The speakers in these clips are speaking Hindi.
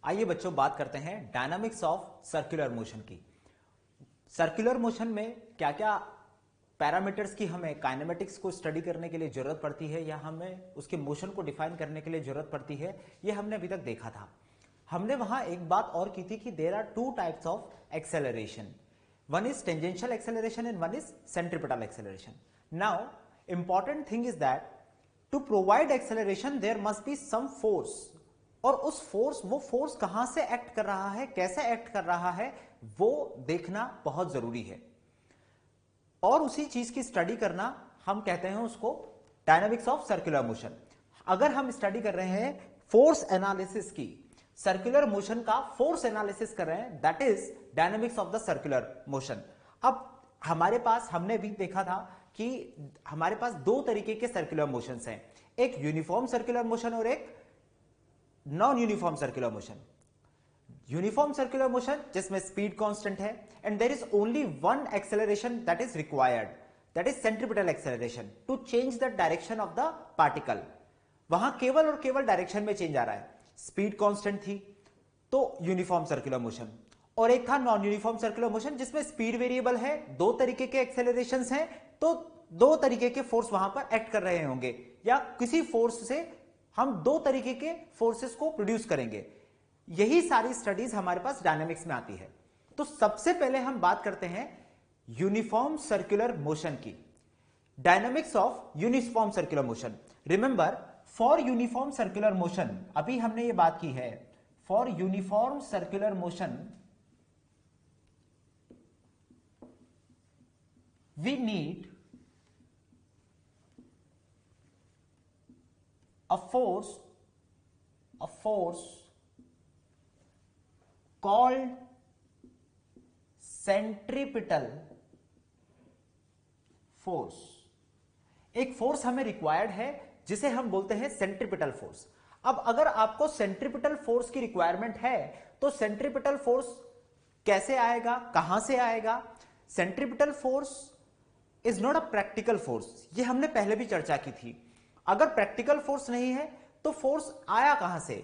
आइए बच्चों बात करते हैं डायनामिक्स ऑफ सर्कुलर मोशन की। सर्कुलर मोशन में क्या क्या पैरामीटर्स की हमें काइनेमेटिक्स को स्टडी करने के लिए जरूरत पड़ती है या हमें उसके मोशन को डिफाइन करने के लिए जरूरत पड़ती है, यह हमने अभी तक देखा था। हमने वहां एक बात और की थी कि there are two types of acceleration, one is tangential acceleration and one is centripetal acceleration. Now important thing is that to provide acceleration there must be some force, और उस फोर्स, वो फोर्स कहां से एक्ट कर रहा है, कैसे एक्ट कर रहा है, वो देखना बहुत जरूरी है। और उसी चीज की स्टडी करना हम कहते हैं उसको डायनामिक्स ऑफ सर्कुलर मोशन। अगर हम स्टडी कर रहे हैं फोर्स एनालिसिस की, सर्कुलर मोशन का फोर्स एनालिसिस कर रहे हैं, that is dynamics of the circular motion. अब हमारे पास, हमने भी देखा था कि हमारे पास दो तरीके के सर्कुलर मोशंस हैं, एक यूनिफॉर्म सर्कुलर मोशन और एक non uniform circular motion. Uniform circular motion जिसमें स्पीड कांस्टेंट है and there is only one acceleration that is required, that is centripetal acceleration to change the direction of the particle. वहां केवल और केवल डायरेक्शन में चेंज आ रहा है, स्पीड कांस्टेंट थी तो यूनिफॉर्म सर्कुलर मोशन, और एक था नॉन यूनिफॉर्म सर्कुलर मोशन जिसमें स्पीड वेरिएबल है, दो तरीके के एक्सेलरेशंस हैं, तो दो तरीके के फोर्स वहां पर एक्ट कर रहे होंगे या किसी फोर्स से हम दो तरीके के फोर्सेस को प्रोड्यूस करेंगे। यही सारी स्टडीज हमारे पास डायनामिक्स में आती है। तो सबसे पहले हम बात करते हैं यूनिफॉर्म सर्कुलर मोशन की, dynamics of uniform circular motion. Remember, for uniform circular motion, अभी हमने ये बात की है, for uniform circular motion we need a force called centripetal force. एक फोर्स हमें रिक्वायर्ड है जिसे हम बोलते हैं सेंट्रीपिटल फोर्स। अब अगर आपको सेंट्रीपिटल फोर्स की रिक्वायरमेंट है तो सेंट्रीपिटल फोर्स कैसे आएगा, कहां से आएगा? Centripetal force is not a practical force, ये हमने पहले भी चर्चा की थी। अगर प्रैक्टिकल फोर्स नहीं है तो फोर्स आया कहां से?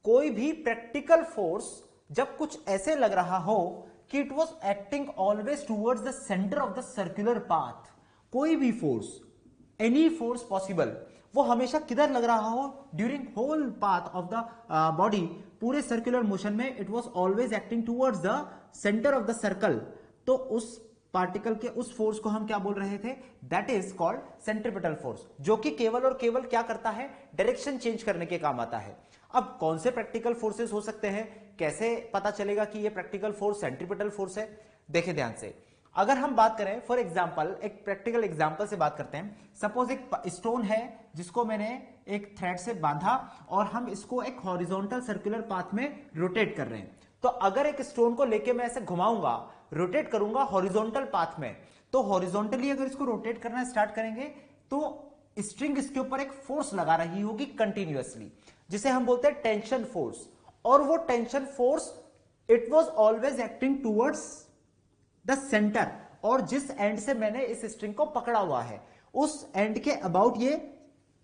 कोई भी प्रैक्टिकल फोर्स जब कुछ ऐसे लग रहा हो कि it was acting always towards the centre of the circular path, कोई भी फोर्स, एनी फोर्स पॉसिबल, वो हमेशा किधर लग रहा हो? During whole path of the body, पूरे सर्कुलर मोशन में it was always acting towards the centre of the circle, तो उस पार्टिकल के उस फोर्स को हम क्या बोल रहे थे? That is called centripetal force, जो कि केवल और केवल क्या करता है? डायरेक्शन चेंज करने के काम आता है। अब कौन से प्रैक्टिकल फोर्सेस हो सकते हैं, कैसे पता चलेगा कि ये प्रैक्टिकल फोर्स सेंट्रीपिटल फोर्स है? देखिए ध्यान से, अगर हम बात करें फॉर एग्जांपल, एक प्रैक्टिकल एग्जांपल से बात करते हैं। सपोज एक स्टोन है जिसको मैंने एक थ्रेड से बांधा और हम इसको एक हॉरिजॉन्टल सर्कुलर पाथ में रोटेट कर रहे हैं। तो अगर एक स्टोन को लेके मैं ऐसे घुमाऊंगा, रोटेट करूंगा हॉरिजॉन्टल पाथ में, तो हॉरिजॉन्टली अगर इसको रोटेट करना स्टार्ट करेंगे तो स्ट्रिंग इसके ऊपर एक फोर्स लगा रही होगी कंटिन्यूअसली, जिसे हम बोलते हैं टेंशन फोर्स। और वो tension force it was always acting towards the centre, और जिस एंड से मैंने इस स्ट्रिंग को पकड़ा हुआ है उस एंड के अबाउट ये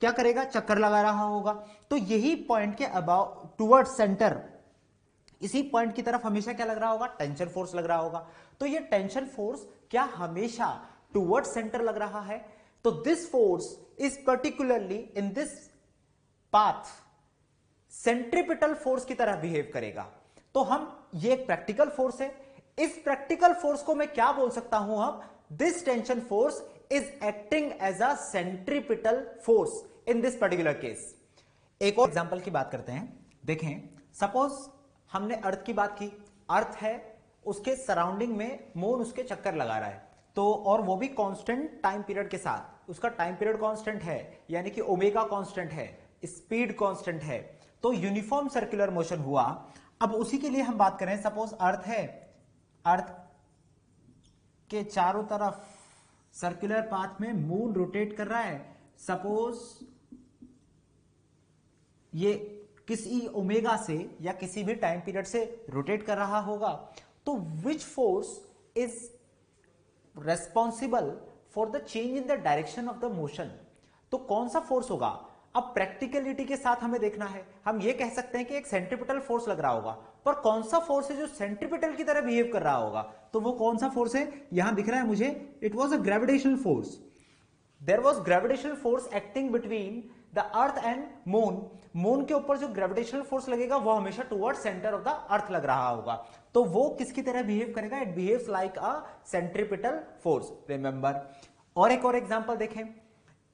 क्या करेगा? चक्कर लगा रहा होगा। तो यही पॉइंट के अबाउट टुवर्ड सेंटर, इसी पॉइंट की तरफ हमेशा क्या लग रहा होगा? टेंशन फोर्स लग रहा होगा। तो ये टेंशन फोर्स क्या हमेशा टुवर्ड सेंटर लग रहा है? तो this force is particularly in this path centripetal force की तरह बिहेव करेगा। तो हम, ये एक प्रैक्टिकल फोर्स है, इस प्रैक्टिकल फोर्स को मैं क्या बोल सकता हूं? हम, this tension force is acting as a centripetal force in this particular case. एक और एग्जांपल की बात करते हैं। देखें, सपोज हमने अर्थ की बात की, अर्थ है, उसके सराउंडिंग में मून उसके चक्कर लगा रहा है, तो और वो भी कांस्टेंट टाइम पीरियड के साथ, उसका टाइम पीरियड कांस्टेंट है, यानी कि ओमेगा कांस्टेंट है, स्पीड कांस्टेंट है, तो यूनिफॉर्म सर्कुलर मोशन हुआ। अब उसी के लिए हम बात करें, सपोज अर्थ है, अर्थ के चारों तरफ सर्कुलर पाथ में मून रोटेट कर रहा है। सपोज ये किसी ओमेगा से या किसी भी टाइम पीरियड से रोटेट कर रहा होगा, तो which force is responsible for the change in the direction of the motion? तो कौन सा फोर्स होगा? अब प्रैक्टिकलिटी के साथ हमें देखना है, हम ये कह सकते हैं कि एक सेंट्रीपिटल फोर्स लग रहा होगा, पर कौन सा फोर्स है जो सेंट्रीपिटल की तरह बिहेव कर रहा होगा, तो वो कौन सा फोर्स है, यहां दिख रहा है मुझे, it was a gravitational force. There was gravitational force acting between the earth and moon. Moon के ऊपर जो ग्रेविटेशनल फोर्स लगेगा वो हमेशा toward centre of the earth लग रहा होगा, तो वो किसकी तरह बिहेव करेगा, it behaves like a centripetal force, remember. और एक और एग्जांपल देखें,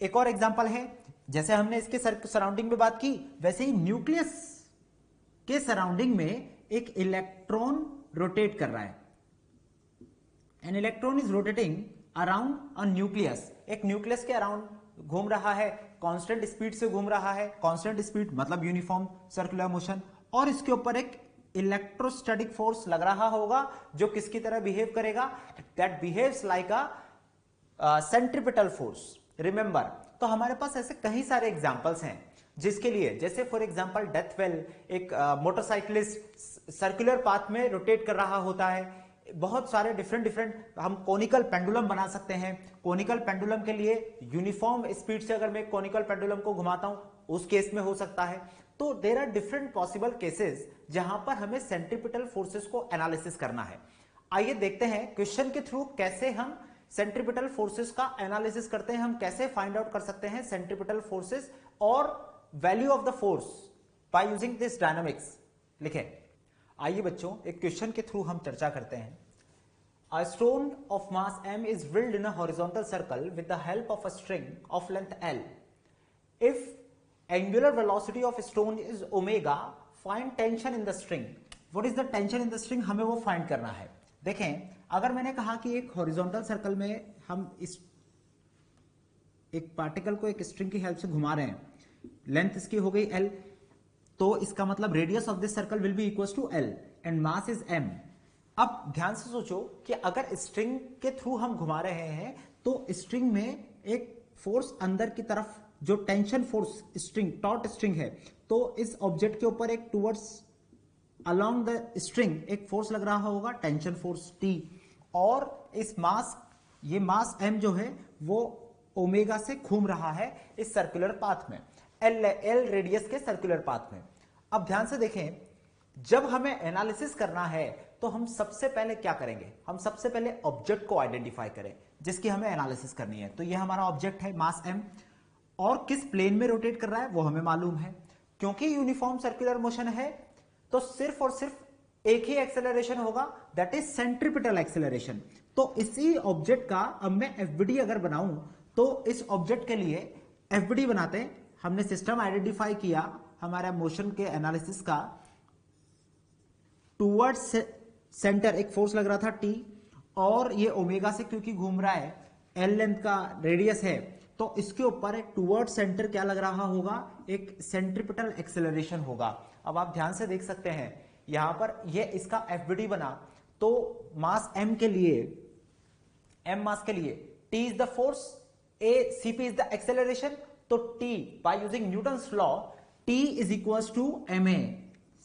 एक और एग्जांपल है, जैसे हमने इसके सराउंडिंग में बात की, वैसे ही न्यूक्लियस के सराउंडिंग में एक इलेक्ट्रॉन रोटेट कर रहा है. An electron is rotating around a nucleus, एक न्यूक्लियस के अराउंड घूम रहा है, कांस्टेंट स्पीड से घूम रहा है, कांस्टेंट स्पीड मतलब यूनिफॉर्म सर्कुलर मोशन, और इसके ऊपर एक इलेक्ट्रोस्टैटिक फोर्स लग रहा होगा जो किसकी तरह बिहेव करेगा, that behaves like a centripetal force, remember. तो हमारे पास ऐसे कई सारे एग्जांपल्स हैं जिसके लिए, जैसे फॉर एग्जांपल डेथ वेल, एक मोटरसाइकिलिस्ट सर्कुलर पाथ में रोटेट कर रहा होता है. बहुत सारे डिफरेंट हम कोनिकल पेंडुलम बना सकते हैं. कोनिकल पेंडुलम के लिए यूनिफॉर्म स्पीड से अगर मैं कोनिकल पेंडुलम को घुमाता हूं उस केस में हो सकता है. तो there are different possible cases जहां पर हमें सेंट्रीपिटल फोर्सेस को एनालिसिस करना है. आइए देखते हैं क्वेश्चन के थ्रू कैसे हम सेंट्रीपिटल फोर्सेस का एनालिसिस करते हैं, हम कैसे फाइंड आउट कर सकते हैं सेंट्रीपिटल फोर्सेस और value of the force by using this dynamics. लिखें. आइए बच्चों एक क्वेश्चन के थ्रू हम चर्चा करते हैं. A stone of mass m is drilled in a horizontal circle with the help of a string of length L. If angular velocity of stone is omega, find tension in the string. What is the tension in the string? हमें वो find करना है. देखें, अगर मैंने कहा कि एक horizontal circle में हम इस एक पार्टिकल को एक स्ट्रिंग की हेल्प से घुमा रहे हैं, लेंथ इसकी हो गई L, तो इसका मतलब radius of this circle will be equal to L and mass is m. अब ध्यान से सोचो कि अगर स्ट्रिंग के थ्रू हम घुमा रहे हैं तो स्ट्रिंग में एक फोर्स अंदर की तरफ जो tension force string taught string है, तो इस ऑब्जेक्ट के ऊपर एक टुवर्ड्स अलोंग द स्ट्रिंग एक फोर्स लग रहा होगा, टेंशन फोर्स T, और इस मास, ये मास m जो है वो ओमेगा से घूम रहा है इस सर्कुलर पाथ में, L रेडियस के सर्कुलर पाथ में. अब ध्यान से देखें, जब हमें एनालिसिस करना है तो हम सबसे पहले क्या करेंगे, हम सबसे पहले ऑब्जेक्ट को आइडेंटिफाई करें जिसकी हमें एनालिसिस करनी है. तो ये हमारा ऑब्जेक्ट है मास m, और किस प्लेन में रोटेट कर रहा है वो हमें मालूम है. क्योंकि यूनिफॉर्म सर्कुलर मोशन है तो सिर्फ और सिर्फ एक ही एक्सेलरेशन होगा, दैट इज सेंट्रीपिटल एक्सेलरेशन. तो इसी ऑब्जेक्ट का अब मैं एफबीडी अगर बनाऊं तो इस ऑब्जेक्ट के लिए एफबीडी बनाते हैं. हमने सिस्टम आइडेंटिफाई किया हमारा मोशन के एनालिसिस का, टूवर्ड्स सेंटर एक फोर्स लग रहा था T, और ये ओमेगा से क्योंकि घूम रहा है, L लेंथ का रेडियस है, तो इसके ऊपर एक टूवर्ड सेंटर क्या लग रहा होगा, एक सेंट्रीपिटल एक्सेलरेशन होगा. अब आप ध्यान से देख सकते हैं यहां पर ये इसका एफबीडी बना, तो मास m के लिए, m मास के लिए T is the force, a cp is the acceleration, तो T by using Newton's law T is equals to ma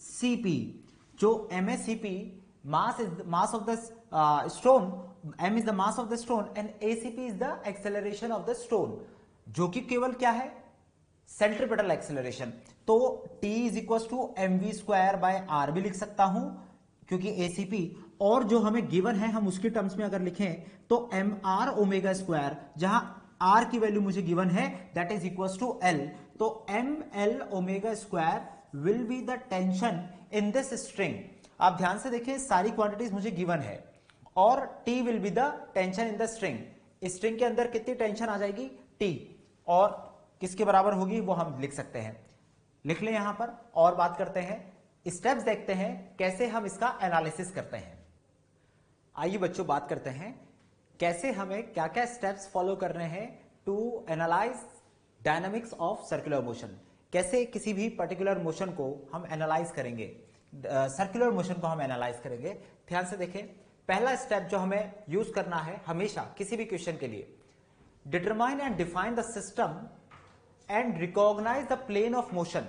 cp, जो ma cp mass is the mass of the stone, m is the mass of the stone and acp is the acceleration of the stone, जो कि केवल क्या है, सेंट्रीपिटल एक्सेलरेशन. तो t is equal to mv square by r भी लिख सकता हूं क्योंकि acp, और जो हमें गिवन है हम उसकी टर्म्स में अगर लिखें तो mr ओमेगा स्क्वायर, जहां r की वैल्यू मुझे गिवन है, that is equal to l. तो ml omega square will be the tension in this string. आप ध्यान से देखिए सारी क्वांटिटीज मुझे गिवन है, और T will be the tension in the string. String के अंदर कितनी टेंशन आ जाएगी, T, और किसके बराबर होगी वो हम लिख सकते हैं. लिख ले यहां पर, और बात करते हैं, स्टेप्स देखते हैं कैसे हम इसका एनालिसिस करते हैं. आइए बच्चों बात करते हैं कैसे हमें क्या क्या स्टेप्स फॉलो करने हैं to analyse dynamics of circular motion. कैसे किसी भी पर्टिकुलर मोशन को हम एनालाइज करेंगे, सर्कुलर मोशन को हम एनालाइज करेंगे. ध्यान से देखें, पहला स्टेप जो हमें यूज करना है हमेशा किसी भी क्वेश्चन के लिए, determine and define the system and recognise the plane of motion.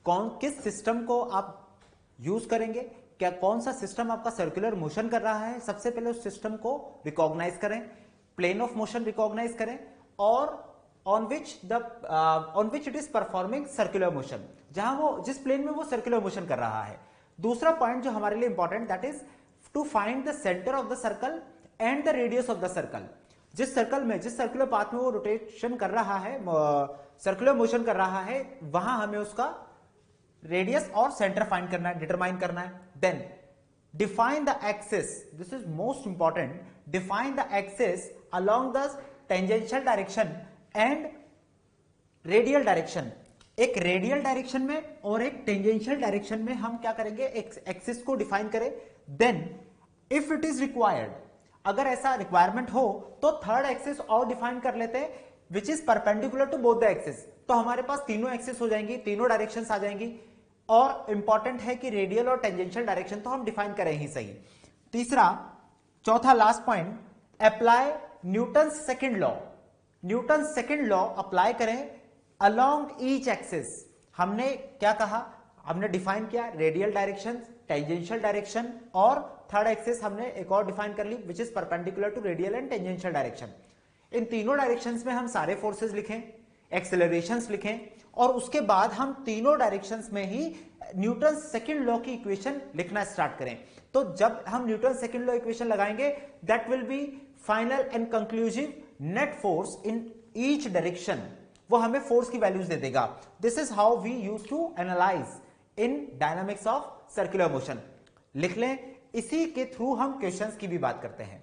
किस सिस्टम को आप यूज करेंगे, क्या कौन सा सिस्टम आपका सर्कुलर मोशन कर रहा है, सबसे पहले उस सिस्टम को रिकॉग्नाइज करें, प्लेन ऑफ मोशन रिकॉग्नाइज करें, और on which it is performing circular motion, जहां वो जिस प्लेन में वो सर्कुलर मोशन कर रहा है। दूसरा पॉइंट जो हमारे लिए important, that is to find the centre of the circle and the radius of the circle. जिस सर्कल में, जिस सर्कुलर पाथ में वो रोटेशन कर रहा है, सर्कुलर मोशन कर रहा है, वहां हमें उसका रेडियस और सेंटर फाइंड करना है, डिटरमाइन करना है। Then define the axis, this is most important, define the axis along the tangential direction and radial direction. एक रेडियल डायरेक्शन में और एक टेंजेंशियल डायरेक्शन में हम क्या करेंगे, एक्सिस को डिफाइन करें। Then if it is required, अगर ऐसा रिक्वायरमेंट हो तो थर्ड एक्सिस और डिफाइन कर लेते हैं which is perpendicular to both the axis. तो हमारे पास तीनों एक्सिस हो जाएंगी, तीनों डायरेक्शंस आ जाएंगी। और इंपॉर्टेंट है कि रेडियल और टेंजेंशियल डायरेक्शन तो हम डिफाइन करें ही सही। चौथा last point, apply Newton second law. Newton second law apply करें अलोंग ईच एक्सिस। हमने क्या कहा, हमने डिफाइन किया रेडियल डायरेक्शन, टेंजेंशियल डायरेक्शन, और थर्ड एक्सिस हमने एक और डिफाइन कर ली which is perpendicular to radial and tangential direction. इन तीनों डायरेक्शंस में हम सारे फोर्सेस लिखें, एक्सेलरेशंस लिखें, और उसके बाद हम तीनों डायरेक्शंस में ही न्यूटन सेकंड लॉ की इक्वेशन लिखना स्टार्ट करें। तो जब हम न्यूटन सेकंड लॉ इक्वेशन लगाएंगे, that will be final and conclusive net force in each direction, वो हमें फोर्स की वैल्यूज दे देगा। This is how we use to analyse in dynamics of circular motion. लिख लें, इसी के थ्रू हम क्वेश्चंस की भी बात करते हैं।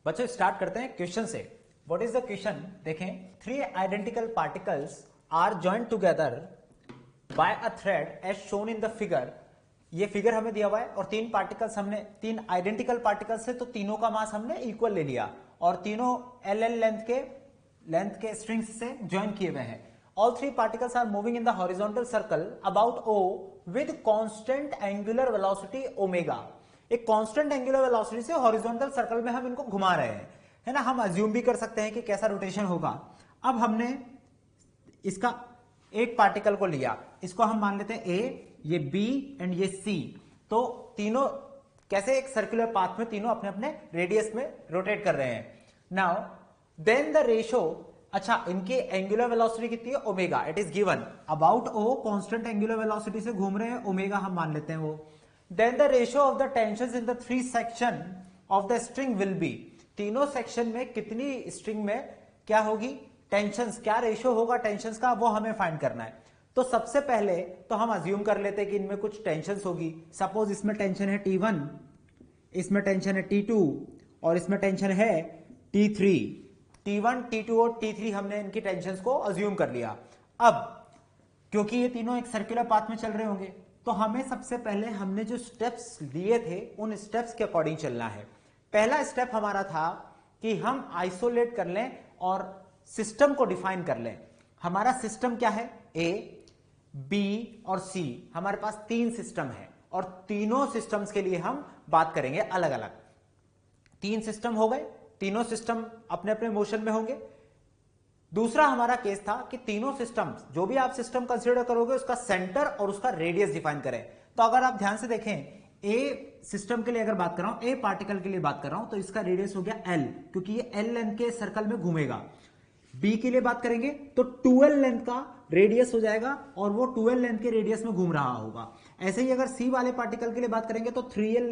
बच्चों स्टार्ट करते हैं क्वेश्चन से। व्हाट इज द क्वेश्चन, देखें, 3 identical particles are joined together by a thread as shown in the figure. ये फिगर हमें दिया हुआ है और 3 पार्टिकल्स हमने, 3 आइडेंटिकल पार्टिकल्स है तो तीनों का मास हमने इक्वल ले लिया और तीनों एल लेंथ के स्ट्रिंग्स से ज्वाइन किए हुए हैं। All 3 particles are moving in the horizontal circle about O with constant angular velocity omega. एक कांस्टेंट एंगुलर वेलोसिटी से हॉरिजॉन्टल सर्कल में हम इनको घुमा रहे हैं, है ना। हम अज्यूम भी कर सकते हैं कि कैसा रोटेशन होगा। अब हमने इसका एक पार्टिकल को लिया, इसको हम मान लेते हैं ए, ये बी एंड ये सी। तो तीनों कैसे एक सर्कुलर पाथ में तीनों अपने अपने रेडियस में रोटेट कर रहे हैं। नाउ देन द रेशो, अच्छा इनकी एंगुलर वेलोसिटी कितनी है, omega, it is given about O, constant angular velocity से घूम रहे हैं, ओमेगा हम मान लेते हैं वो। Then the ratio of the tensions in the 3 section of the string will be, तीनों सेक्शन में कितनी स्ट्रिंग में क्या होगी टेंशंस, क्या रेशो होगा टेंशंस का, वो हमें फाइंड करना है। तो सबसे पहले तो हम अज्यूम कर लेते हैं कि इनमें कुछ टेंशंस होगी। सपोज इसमें टेंशन है T1, इसमें टेंशन है T2 और इसमें टेंशन है T3। T1, T2 और T3 हमने इनकी टेंशंस को अज्यूम कर लिया। अब क्योंकि ये तीनों एक सर्कुलर पाथ में चल रहे होंगे तो हमें सबसे पहले हमने जो स्टेप्स लिए थे उन स्टेप्स के अकॉर्डिंग चलना है। पहला स्टेप हमारा था कि हम आइसोलेट कर लें और सिस्टम को डिफाइन कर लें। हमारा सिस्टम क्या है, ए, बी और सी, हमारे पास 3 सिस्टम है और तीनों सिस्टम्स के लिए हम बात करेंगे अलग अलग। 3 सिस्टम हो गए, तीनों सिस्टम अपने अपने मोशन में होंगे। दूसरा हमारा केस था कि तीनों सिस्टम्स, जो भी आप सिस्टम कंसीडर करोगे उसका सेंटर और उसका रेडियस डिफाइन करें। तो अगर आप ध्यान से देखें, ए सिस्टम के लिए अगर बात कर रहा हूं, ए पार्टिकल के लिए बात कर रहा हूं, तो इसका रेडियस हो गया एल, क्योंकि ये एल लेंथ के सर्कल में घूमेगा। बी के लिए बात करेंगे तो 12 लेंथ का रेडियस हो जाएगा और वो 12 लेंथ के रेडियस में घूम रहा होगा। ऐसे ही अगर सी वाले पार्टिकल के लिए बात करेंगे तो 3L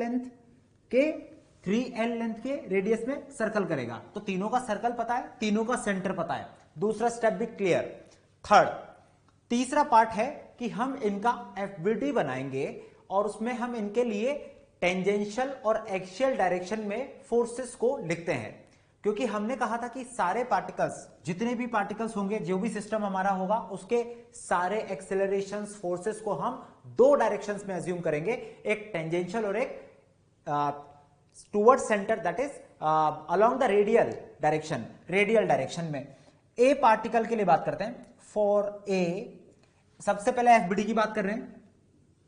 लेंथ के रेडियस में सर्कल करेगा। तो तीनों का सर्कल पता है, तीनों का सेंटर पता है, दूसरा स्टेप भी क्लियर। तीसरा पार्ट है कि हम इनका एफबीडी बनाएंगे और उसमें हम इनके लिए टेंजेंशियल और एक्सियल डायरेक्शन में फोर्सेस को लिखते हैं, क्योंकि हमने कहा था कि सारे पार्टिकल्स, जितने भी पार्टिकल्स होंगे, जो भी सिस्टम हमारा होगा, उसके सारे एक्सेलरेशंस, फोर्सेस को हम 2 डायरेक्शंस में अज्यूम करेंगे, एक टेंजेंशियल और एक towards centre, that is along the radial direction में। ए पार्टिकल के लिए बात करते हैं। फॉर ए सबसे पहले एफबीडी की बात कर रहे हैं।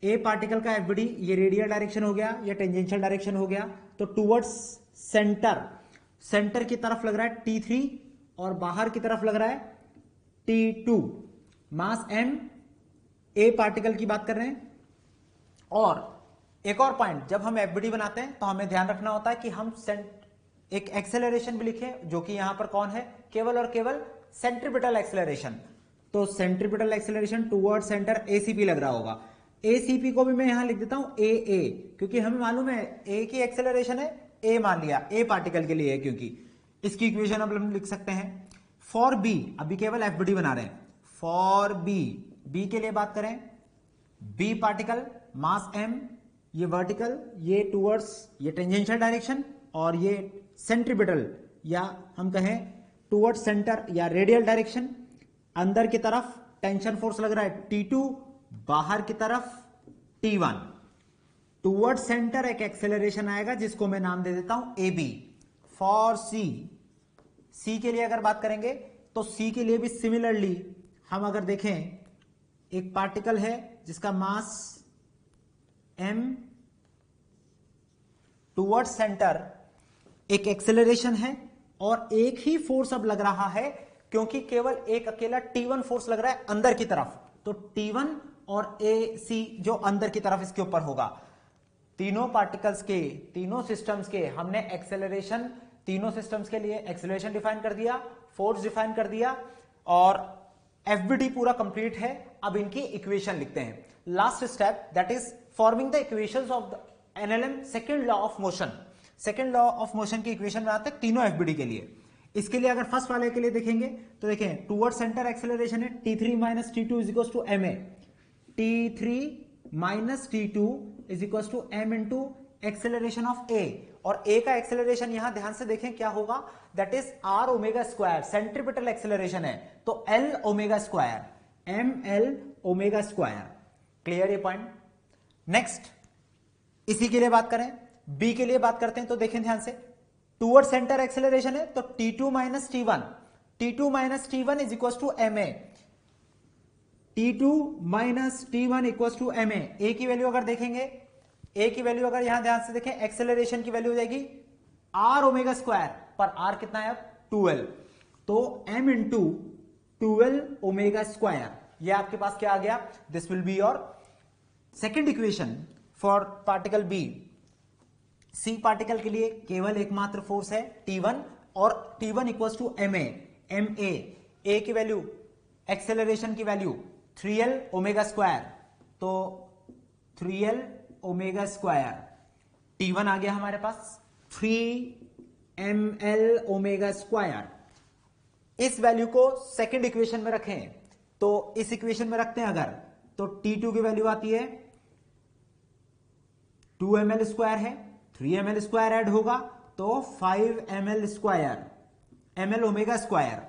ए पार्टिकल का एफबीडी, ये रेडियल डायरेक्शन हो गया, ये टेंजेंशियल डायरेक्शन हो गया, तो टुवर्ड्स सेंटर की तरफ लग रहा है T3 और बाहर की तरफ लग रहा है T2। मास m, ए पार्टिकल की बात कर रहे हैं। और एक और पॉइंट, जब हम एफबीडी बनाते हैं तो हमें ध्यान रखना होता है कि हम एक एक्सेलरेशन भी लिखें, जो कि यहां पर कौन है, केवल और केवल सेंट्रीपिटल एक्सेलरेशन, तो centripetal acceleration toward centre ACP लग रहा होगा। एसीपी को भी मैं यहां लिख देता हूं ए, क्योंकि हमें मालूम है ए की एक्सेलरेशन है, ए मान लिया, ए पार्टिकल के लिए है, क्योंकि इसकी इक्वेशन अब हम लिख सकते हैं। फॉर बी, अभी केवल एफबीडी बना रहे हैं, फॉर बी के लिए बात करें, बी पार्टिकल मास एम, ये वर्टिकल, ये टुवर्ड्स, ये टेंजेंशियल डायरेक्शन, और ये सेंट्रीपिटल या हम कहें टुवर्ड सेंटर या रेडियल डायरेक्शन। अंदर की तरफ टेंशन फोर्स लग रहा है T2, बाहर की तरफ T1। टुवर्ड सेंटर एक एक्सेलरेशन आएगा जिसको मैं नाम दे देता हूं AB। फॉर सी के लिए अगर बात करेंगे तो सी के लिए भी सिमिलरली हम अगर देखें, एक पार्टिकल है जिसका मास m, टुवर्ड सेंटर एक एक्सेलरेशन है, और एक ही फोर्स अब लग रहा है क्योंकि केवल एक अकेला T1 फोर्स लग रहा है अंदर की तरफ, तो T1 और AC जो अंदर की तरफ इसके ऊपर होगा। तीनों पार्टिकल्स के, तीनों सिस्टम्स के हमने एक्सेलरेशन, तीनों सिस्टम्स के लिए एक्सेलरेशन डिफाइन कर दिया, फोर्स डिफाइन कर दिया, और एफबीडी पूरा कंप्लीट है। अब इनकी इक्वेशन लिखते हैं। Last step that is forming the equations of the NLM second law of motion. Second law of motion की इक्वेशन बनाते हैं तीनों एफबीडी के लिए। इसके लिए अगर फर्स्ट वाले के लिए देखेंगे तो देखें, टुवर्ड सेंटर एक्सेलरेशन है T3 minus T2 is equal to ma। T3 minus T2 is equal to m into acceleration of A, और A का एक्सेलरेशन यहां ध्यान से देखें क्या होगा, that is R omega square, centripetal acceleration है तो L omega square, mL omega square. Clear ये पॉइंट। नेक्स्ट इसी के लिए बात करें, B के लिए बात करते हैं तो देखें ध्यान से, टुवर्ड सेंटर एक्सेलरेशन है तो T2 minus T1, T2 minus T1 is equal to ma। T2 minus T1 equal to ma। A की वैल्यू अगर देखेंगे, A की वैल्यू अगर यहां ध्यान से देखें, एक्सेलरेशन की वैल्यू हो जाएगी R ओमेगा स्क्वायर, पर R कितना है अब 12, तो m इंटू 12 ओमेगा स्क्वायर। ये आपके पास क्या आ गया, this will be your second equation for particle B। C particle के लिए केवल एकमात्र फोर्स है T1, और T1 equals to ma। A की वैल्यू, एक्सेलरेशन की वैल्यू 3L ओमेगा स्क्वायर, तो 3L ओमेगा स्क्वायर। T1 आ गया हमारे पास 3mL ओमेगा स्क्वायर। इस वैल्यू को सेकंड इक्वेशन में रखें, तो इस इक्वेशन में रखते हैं अगर, तो T2 की वैल्यू आती है 2mL स्क्वायर है, 3mL स्क्वायर ऐड होगा तो 5mL square, mL omega square.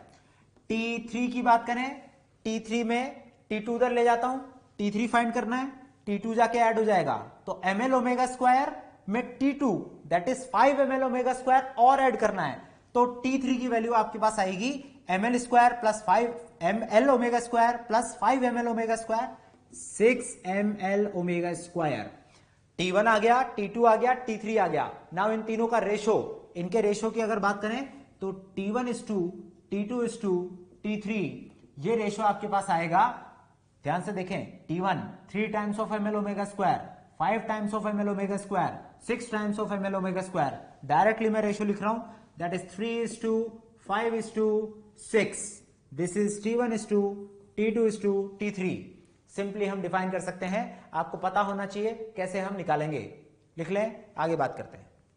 T3 की बात करें, T3 में T2 उधर ले जाता हूं, T3 फाइंड करना है, T2 जाके ऐड हो जाएगा तो mL ओमेगा स्क्वायर में T2 that is 5mL omega square और ऐड करना है, तो T3 की वैल्यू आपके पास आएगी mL square plus 5mL omega square plus 5mL omega square, 6mL omega square. T1 आ गया, T2 आ गया, T3 आ गया। नाउ इन तीनों का रेशो, इनके रेशो की अगर बात करें तो T1 is to T2 is to T3, ये रेशो आपके पास आएगा। ध्यान से देखें, T1 3 times of mL omega square, 5 times of mL omega square, 6 times of mL omega square. Directly मैं रेशो लिख रहा हूं, that is 3 is to 5 is to 6। This is T1 is to T2 is to T3। Simply हम डिफाइन कर सकते हैं, आपको पता होना चाहिए कैसे हम निकालेंगे। लिख लें, आगे बात करते हैं।